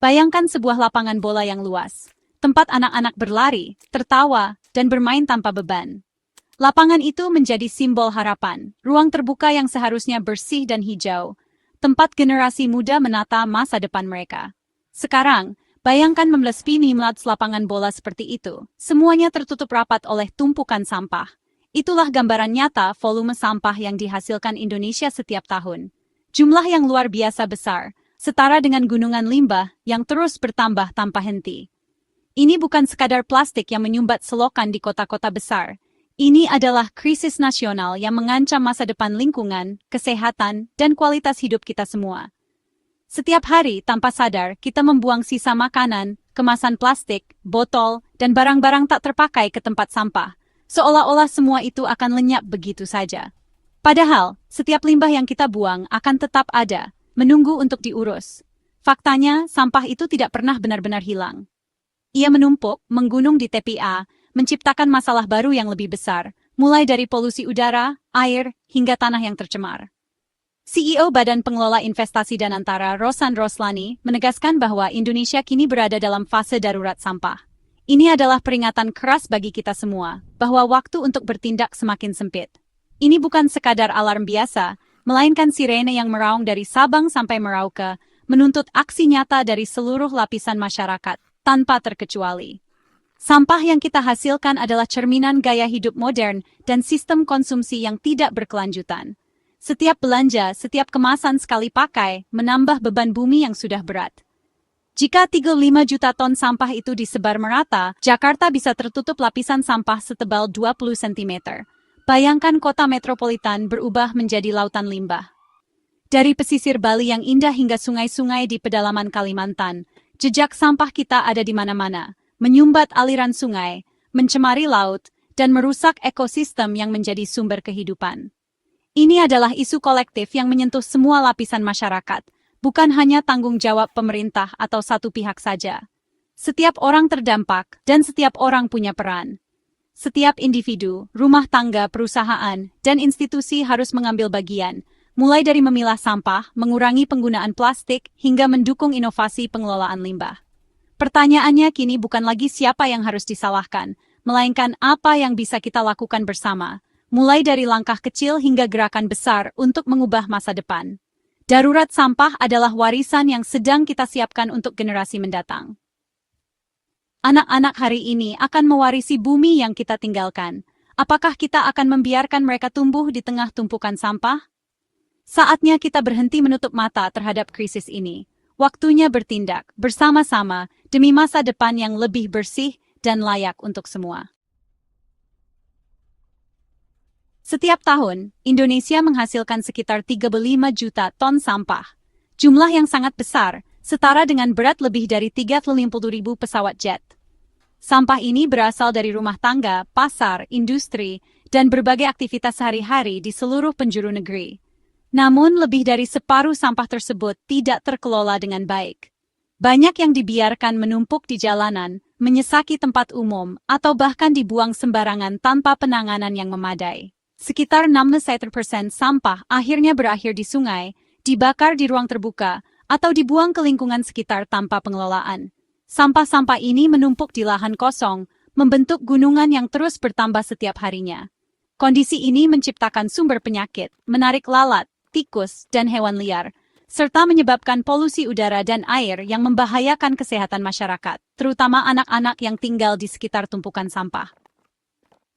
Bayangkan sebuah lapangan bola yang luas, tempat anak-anak berlari, tertawa, dan bermain tanpa beban. Lapangan itu menjadi simbol harapan, ruang terbuka yang seharusnya bersih dan hijau, tempat generasi muda menata masa depan mereka. Sekarang, bayangkan memlespi-nimlats lapangan bola seperti itu, semuanya tertutup rapat oleh tumpukan sampah. Itulah gambaran nyata volume sampah yang dihasilkan Indonesia setiap tahun. Jumlah yang luar biasa besar, setara dengan gunungan limbah yang terus bertambah tanpa henti. Ini bukan sekadar plastik yang menyumbat selokan di kota-kota besar. Ini adalah krisis nasional yang mengancam masa depan lingkungan, kesehatan, dan kualitas hidup kita semua. Setiap hari, tanpa sadar, kita membuang sisa makanan, kemasan plastik, botol, dan barang-barang tak terpakai ke tempat sampah, seolah-olah semua itu akan lenyap begitu saja. Padahal, setiap limbah yang kita buang akan tetap ada, menunggu untuk diurus. Faktanya, sampah itu tidak pernah benar-benar hilang. Ia menumpuk, menggunung di TPA, menciptakan masalah baru yang lebih besar, mulai dari polusi udara, air, hingga tanah yang tercemar. CEO Badan Pengelola Investasi Danantara Rosan Roslani menegaskan bahwa Indonesia kini berada dalam fase darurat sampah. Ini adalah peringatan keras bagi kita semua, bahwa waktu untuk bertindak semakin sempit. Ini bukan sekadar alarm biasa, melainkan sirene yang meraung dari Sabang sampai Merauke, menuntut aksi nyata dari seluruh lapisan masyarakat, tanpa terkecuali. Sampah yang kita hasilkan adalah cerminan gaya hidup modern dan sistem konsumsi yang tidak berkelanjutan. Setiap belanja, setiap kemasan sekali pakai, menambah beban bumi yang sudah berat. Jika 35 juta ton sampah itu disebar merata, Jakarta bisa tertutup lapisan sampah setebal 20 cm. Bayangkan kota metropolitan berubah menjadi lautan limbah. Dari pesisir Bali yang indah hingga sungai-sungai di pedalaman Kalimantan, jejak sampah kita ada di mana-mana, menyumbat aliran sungai, mencemari laut, dan merusak ekosistem yang menjadi sumber kehidupan. Ini adalah isu kolektif yang menyentuh semua lapisan masyarakat, bukan hanya tanggung jawab pemerintah atau satu pihak saja. Setiap orang terdampak, dan setiap orang punya peran. Setiap individu, rumah tangga, perusahaan, dan institusi harus mengambil bagian, mulai dari memilah sampah, mengurangi penggunaan plastik, hingga mendukung inovasi pengelolaan limbah. Pertanyaannya kini bukan lagi siapa yang harus disalahkan, melainkan apa yang bisa kita lakukan bersama, mulai dari langkah kecil hingga gerakan besar untuk mengubah masa depan. Darurat sampah adalah warisan yang sedang kita siapkan untuk generasi mendatang. Anak-anak hari ini akan mewarisi bumi yang kita tinggalkan. Apakah kita akan membiarkan mereka tumbuh di tengah tumpukan sampah? Saatnya kita berhenti menutup mata terhadap krisis ini. Waktunya bertindak bersama-sama demi masa depan yang lebih bersih dan layak untuk semua. Setiap tahun, Indonesia menghasilkan sekitar 35 juta ton sampah. Jumlah yang sangat besar, setara dengan berat lebih dari 30.000 pesawat jet. Sampah ini berasal dari rumah tangga, pasar, industri, dan berbagai aktivitas sehari-hari di seluruh penjuru negeri. Namun, lebih dari separuh sampah tersebut tidak terkelola dengan baik. Banyak yang dibiarkan menumpuk di jalanan, menyesaki tempat umum, atau bahkan dibuang sembarangan tanpa penanganan yang memadai. Sekitar 60% sampah akhirnya berakhir di sungai, dibakar di ruang terbuka, atau dibuang ke lingkungan sekitar tanpa pengelolaan. Sampah-sampah ini menumpuk di lahan kosong, membentuk gunungan yang terus bertambah setiap harinya. Kondisi ini menciptakan sumber penyakit, menarik lalat, tikus, dan hewan liar, serta menyebabkan polusi udara dan air yang membahayakan kesehatan masyarakat, terutama anak-anak yang tinggal di sekitar tumpukan sampah.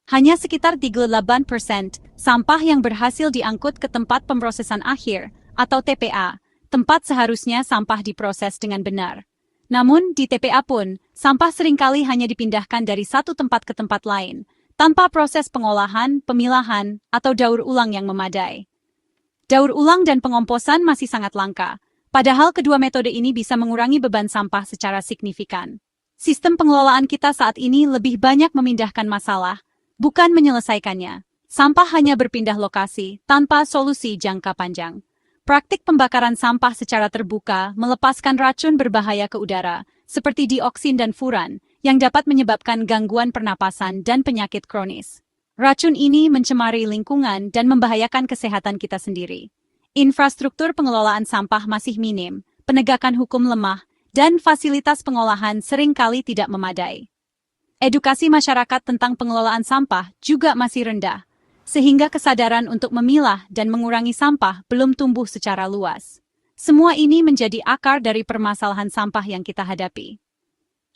Hanya sekitar 38% sampah yang berhasil diangkut ke tempat pemrosesan akhir, atau TPA, tempat seharusnya sampah diproses dengan benar. Namun, di TPA pun, sampah seringkali hanya dipindahkan dari satu tempat ke tempat lain, tanpa proses pengolahan, pemilahan, atau daur ulang yang memadai. Daur ulang dan pengomposan masih sangat langka, padahal kedua metode ini bisa mengurangi beban sampah secara signifikan. Sistem pengelolaan kita saat ini lebih banyak memindahkan masalah, bukan menyelesaikannya. Sampah hanya berpindah lokasi, tanpa solusi jangka panjang. Praktik pembakaran sampah secara terbuka melepaskan racun berbahaya ke udara, seperti dioksin dan furan, yang dapat menyebabkan gangguan pernapasan dan penyakit kronis. Racun ini mencemari lingkungan dan membahayakan kesehatan kita sendiri. Infrastruktur pengelolaan sampah masih minim, penegakan hukum lemah, dan fasilitas pengolahan seringkali tidak memadai. Edukasi masyarakat tentang pengelolaan sampah juga masih rendah, sehingga kesadaran untuk memilah dan mengurangi sampah belum tumbuh secara luas. Semua ini menjadi akar dari permasalahan sampah yang kita hadapi.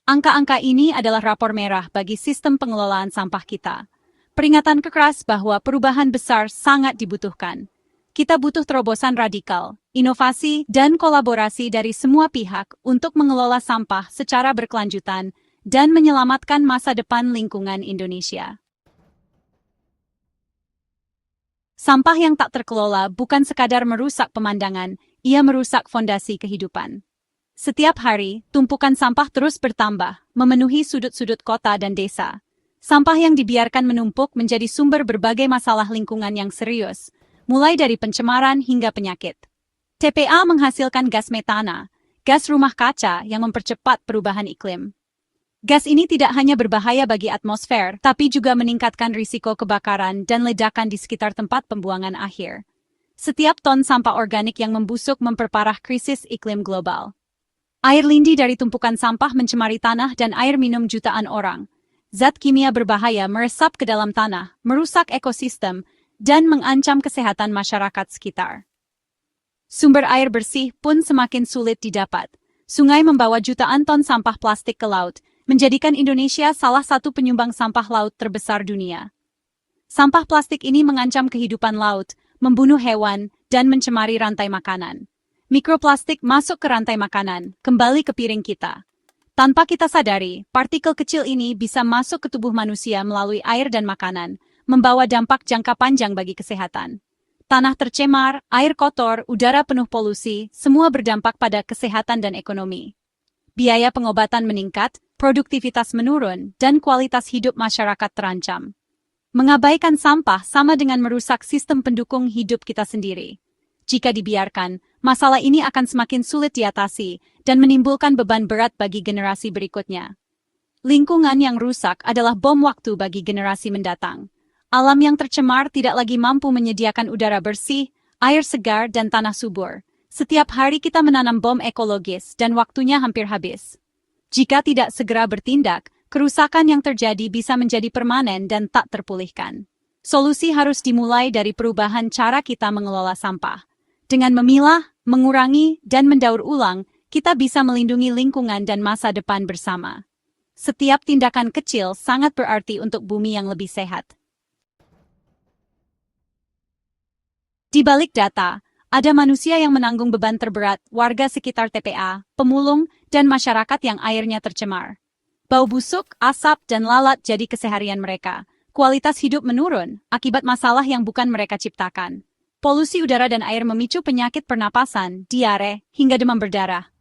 Angka-angka ini adalah rapor merah bagi sistem pengelolaan sampah kita. Peringatan keras bahwa perubahan besar sangat dibutuhkan. Kita butuh terobosan radikal, inovasi, dan kolaborasi dari semua pihak untuk mengelola sampah secara berkelanjutan dan menyelamatkan masa depan lingkungan Indonesia. Sampah yang tak terkelola bukan sekadar merusak pemandangan, ia merusak fondasi kehidupan. Setiap hari, tumpukan sampah terus bertambah, memenuhi sudut-sudut kota dan desa. Sampah yang dibiarkan menumpuk menjadi sumber berbagai masalah lingkungan yang serius, mulai dari pencemaran hingga penyakit. TPA menghasilkan gas metana, gas rumah kaca yang mempercepat perubahan iklim. Gas ini tidak hanya berbahaya bagi atmosfer, tapi juga meningkatkan risiko kebakaran dan ledakan di sekitar tempat pembuangan akhir. Setiap ton sampah organik yang membusuk memperparah krisis iklim global. Air lindi dari tumpukan sampah mencemari tanah dan air minum jutaan orang. Zat kimia berbahaya meresap ke dalam tanah, merusak ekosistem, dan mengancam kesehatan masyarakat sekitar. Sumber air bersih pun semakin sulit didapat. Sungai membawa jutaan ton sampah plastik ke laut, menjadikan Indonesia salah satu penyumbang sampah laut terbesar dunia. Sampah plastik ini mengancam kehidupan laut, membunuh hewan, dan mencemari rantai makanan. Mikroplastik masuk ke rantai makanan, kembali ke piring kita. Tanpa kita sadari, partikel kecil ini bisa masuk ke tubuh manusia melalui air dan makanan, membawa dampak jangka panjang bagi kesehatan. Tanah tercemar, air kotor, udara penuh polusi, semua berdampak pada kesehatan dan ekonomi. Biaya pengobatan meningkat, produktivitas menurun, dan kualitas hidup masyarakat terancam. Mengabaikan sampah sama dengan merusak sistem pendukung hidup kita sendiri. Jika dibiarkan, masalah ini akan semakin sulit diatasi dan menimbulkan beban berat bagi generasi berikutnya. Lingkungan yang rusak adalah bom waktu bagi generasi mendatang. Alam yang tercemar tidak lagi mampu menyediakan udara bersih, air segar, dan tanah subur. Setiap hari kita menanam bom ekologis dan waktunya hampir habis. Jika tidak segera bertindak, kerusakan yang terjadi bisa menjadi permanen dan tak terpulihkan. Solusi harus dimulai dari perubahan cara kita mengelola sampah. Dengan memilah, mengurangi, dan mendaur ulang, kita bisa melindungi lingkungan dan masa depan bersama. Setiap tindakan kecil sangat berarti untuk bumi yang lebih sehat. Di balik data, ada manusia yang menanggung beban terberat, warga sekitar TPA, pemulung, dan masyarakat yang airnya tercemar. Bau busuk, asap, dan lalat jadi keseharian mereka. Kualitas hidup menurun akibat masalah yang bukan mereka ciptakan. Polusi udara dan air memicu penyakit pernapasan, diare, hingga demam berdarah.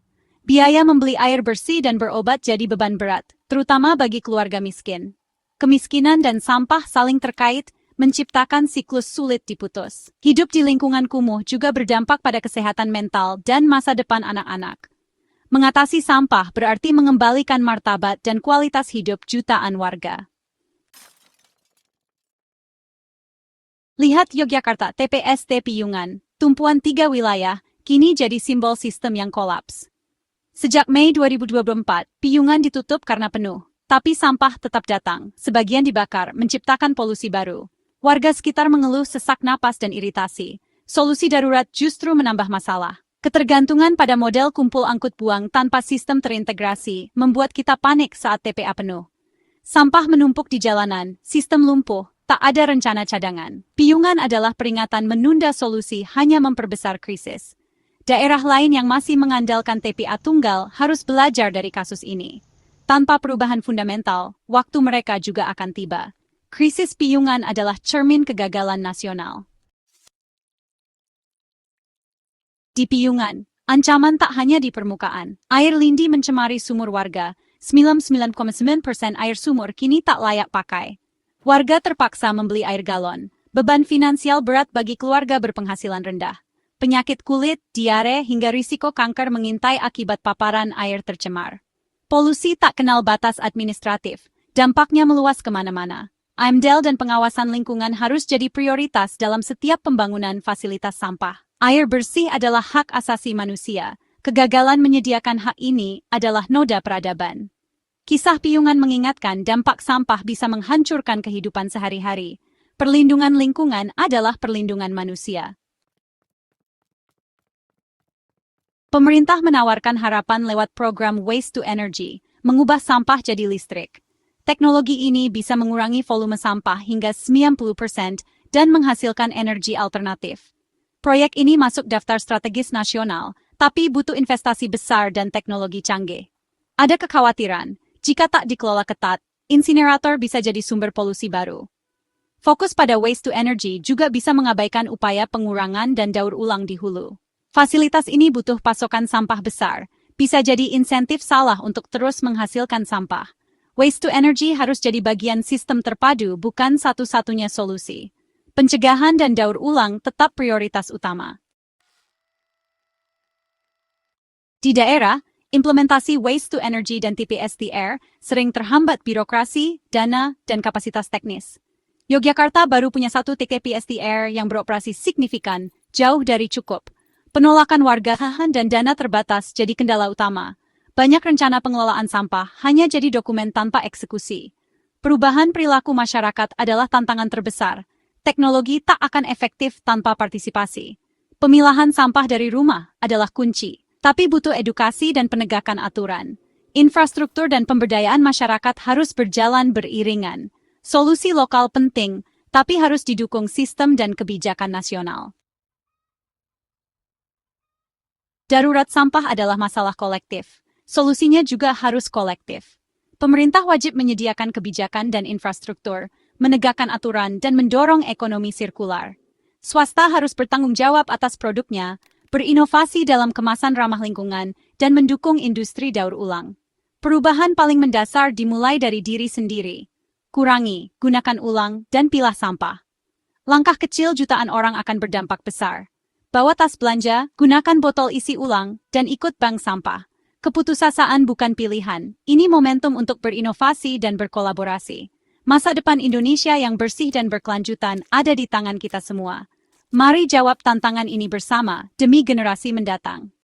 Biaya membeli air bersih dan berobat jadi beban berat, terutama bagi keluarga miskin. Kemiskinan dan sampah saling terkait, menciptakan siklus sulit diputus. Hidup di lingkungan kumuh juga berdampak pada kesehatan mental dan masa depan anak-anak. Mengatasi sampah berarti mengembalikan martabat dan kualitas hidup jutaan warga. Lihat Yogyakarta, TPST Piyungan, tumpuan 3 wilayah, kini jadi simbol sistem yang kolaps. Sejak Mei 2024, Piyungan ditutup karena penuh, tapi sampah tetap datang, sebagian dibakar, menciptakan polusi baru. Warga sekitar mengeluh sesak napas dan iritasi. Solusi darurat justru menambah masalah. Ketergantungan pada model kumpul angkut buang tanpa sistem terintegrasi membuat kita panik saat TPA penuh. Sampah menumpuk di jalanan, sistem lumpuh, tak ada rencana cadangan. Piyungan adalah peringatan menunda solusi hanya memperbesar krisis. Daerah lain yang masih mengandalkan TPA tunggal harus belajar dari kasus ini. Tanpa perubahan fundamental, waktu mereka juga akan tiba. Krisis Piyungan adalah cermin kegagalan nasional. Di Piyungan, ancaman tak hanya di permukaan. Air lindi mencemari sumur warga. 99,9% air sumur kini tak layak pakai. Warga terpaksa membeli air galon. Beban finansial berat bagi keluarga berpenghasilan rendah. Penyakit kulit, diare, hingga risiko kanker mengintai akibat paparan air tercemar. Polusi tak kenal batas administratif. Dampaknya meluas kemana-mana. AMDAL dan pengawasan lingkungan harus jadi prioritas dalam setiap pembangunan fasilitas sampah. Air bersih adalah hak asasi manusia, Kegagalan menyediakan hak ini adalah noda peradaban. Kisah piungan mengingatkan dampak sampah bisa menghancurkan kehidupan sehari-hari. Perlindungan lingkungan adalah perlindungan manusia. Pemerintah menawarkan harapan lewat program Waste to Energy, mengubah sampah jadi listrik. Teknologi ini bisa mengurangi volume sampah hingga 90% dan menghasilkan energi alternatif. Proyek ini masuk daftar strategis nasional, tapi butuh investasi besar dan teknologi canggih. Ada kekhawatiran, jika tak dikelola ketat, insinerator bisa jadi sumber polusi baru. Fokus pada waste to energy juga bisa mengabaikan upaya pengurangan dan daur ulang di hulu. Fasilitas ini butuh pasokan sampah besar, bisa jadi insentif salah untuk terus menghasilkan sampah. Waste to energy harus jadi bagian sistem terpadu, bukan satu-satunya solusi. Pencegahan dan daur ulang tetap prioritas utama. Di daerah, implementasi waste to energy dan TPSTR sering terhambat birokrasi, dana, dan kapasitas teknis. Yogyakarta baru punya satu TPSTR yang beroperasi signifikan, jauh dari cukup. Penolakan warga dan dana terbatas jadi kendala utama. Banyak rencana pengelolaan sampah hanya jadi dokumen tanpa eksekusi. Perubahan perilaku masyarakat adalah tantangan terbesar. Teknologi tak akan efektif tanpa partisipasi. Pemilahan sampah dari rumah adalah kunci, tapi butuh edukasi dan penegakan aturan. Infrastruktur dan pemberdayaan masyarakat harus berjalan beriringan. Solusi lokal penting, tapi harus didukung sistem dan kebijakan nasional. Darurat sampah adalah masalah kolektif. Solusinya juga harus kolektif. Pemerintah wajib menyediakan kebijakan dan infrastruktur, menegakkan aturan, dan mendorong ekonomi sirkular. Swasta harus bertanggung jawab atas produknya, berinovasi dalam kemasan ramah lingkungan, dan mendukung industri daur ulang. Perubahan paling mendasar dimulai dari diri sendiri. Kurangi, gunakan ulang, dan pilah sampah. Langkah kecil jutaan orang akan berdampak besar. Bawa tas belanja, gunakan botol isi ulang, dan ikut bank sampah. Keputusasaan bukan pilihan, ini momentum untuk berinovasi dan berkolaborasi. Masa depan Indonesia yang bersih dan berkelanjutan ada di tangan kita semua. Mari jawab tantangan ini bersama demi generasi mendatang.